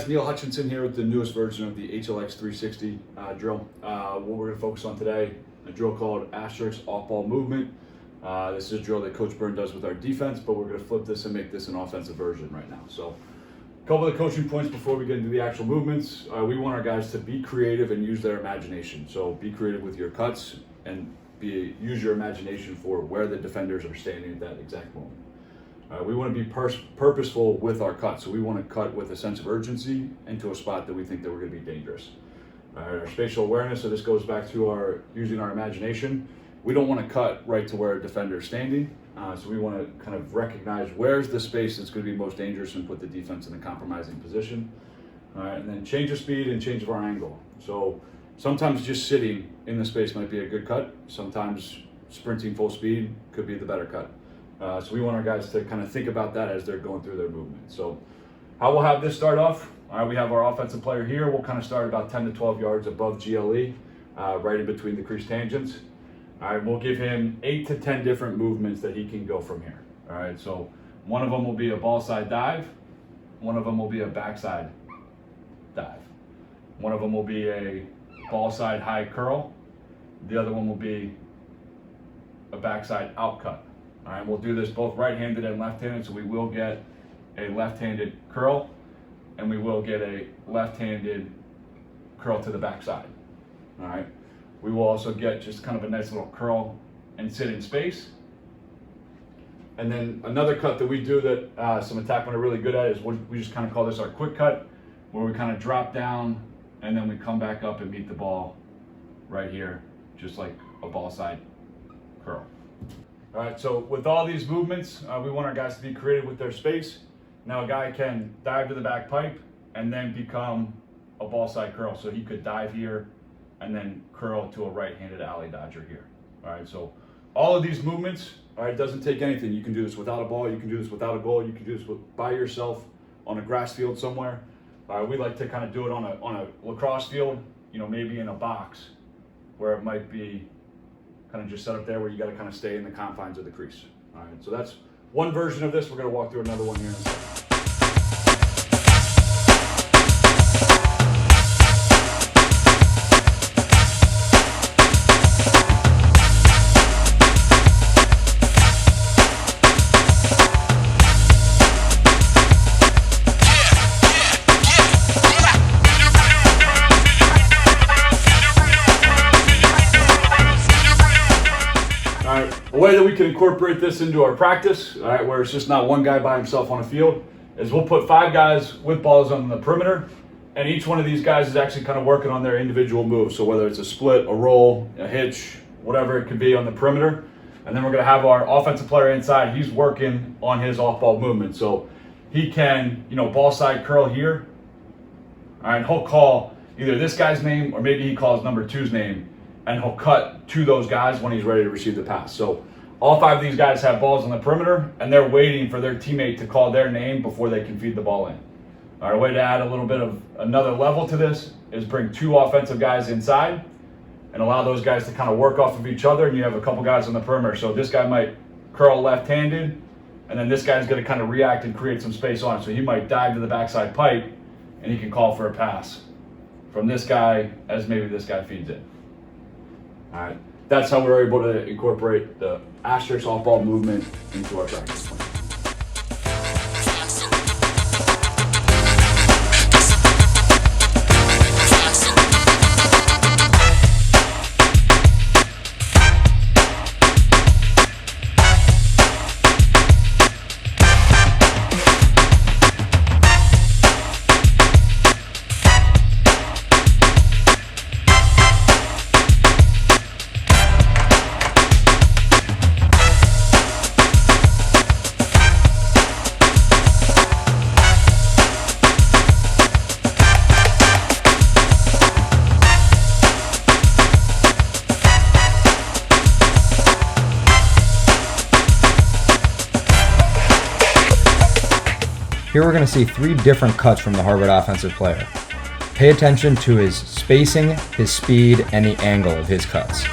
guys, Neil Hutchinson here with the newest version of the HLX360 drill. What we're going to focus on today, a drill called Asterisk off-ball movement. This is a drill that Coach Byrne does with our defense, but we're going to flip this and make this an offensive version right now. So a couple of the coaching points before we get into the actual movements. We want our guys to be creative and use their imagination. So be creative with your cuts and use your imagination for where the defenders are standing at that exact moment. We want to be purposeful with our cuts, so we want to cut with a sense of urgency into a spot that we think that we're going to be dangerous. Our spatial awareness, so this goes back to using our imagination. We don't want to cut right to where a defender is standing, so we want to kind of recognize where's the space that's going to be most dangerous and put the defense in a compromising position. And then change of speed and change of our angle. So sometimes just sitting in the space might be a good cut. Sometimes sprinting full speed could be the better cut. So we want our guys to kind of think about that as they're going through their movement. So how we'll have this start off, we have our offensive player here. We'll kind of start about 10 to 12 yards above GLE, right in between the crease tangents. We'll give him 8 to 10 different movements that he can go from here. All right, so one of them will be a ball side dive. One of them will be a backside dive. One of them will be a ball side high curl. The other one will be a backside out cut. All right, we'll do this both right-handed and left-handed, so we will get a left-handed curl, and we will get a left-handed curl to the backside. All right, we will also get just kind of a nice little curl and sit in space. And then another cut that we do that some attackmen are really good at is we just kind of call this our quick cut, where we kind of drop down and then we come back up and meet the ball right here, just like a ball side curl. All right, so with all these movements, we want our guys to be creative with their space. Now a guy can dive to the back pipe and then become a ball side curl. So he could dive here and then curl to a right-handed alley dodger here. All right, so all of these movements, all right, doesn't take anything. You can do this without a ball, you can do this without a goal, you can do this by yourself on a grass field somewhere. We like to kind of do it on a lacrosse field, you know, maybe in a box where it might be kind of just set up there where you got to kind of stay in the confines of the crease. All right, so that's one version of this. We're going to walk through another one here in a second. A way that we can incorporate this into our practice, all right, where it's just not one guy by himself on a field, is we'll put 5 guys with balls on the perimeter, and each one of these guys is actually kind of working on their individual moves. So whether it's a split, a roll, a hitch, whatever it could be on the perimeter, and then we're going to have our offensive player inside. He's working on his off-ball movement, so he can, you know, ball side curl here. All right, he'll call either this guy's name or maybe he calls number 2's name, and he'll cut to those guys when he's ready to receive the pass. So all 5 of these guys have balls on the perimeter, and they're waiting for their teammate to call their name before they can feed the ball in. All right, a way to add a little bit of another level to this is bring 2 offensive guys inside and allow those guys to kind of work off of each other, and you have a couple guys on the perimeter. So this guy might curl left-handed, and then this guy's going to kind of react and create some space on it. So he might dive to the backside pipe, and he can call for a pass from this guy as maybe this guy feeds it. All right, that's how we're able to incorporate the Asterisk off-ball movement into our practice plan. Here we're going to see 3 different cuts from the Harvard offensive player. Pay attention to his spacing, his speed, and the angle of his cuts.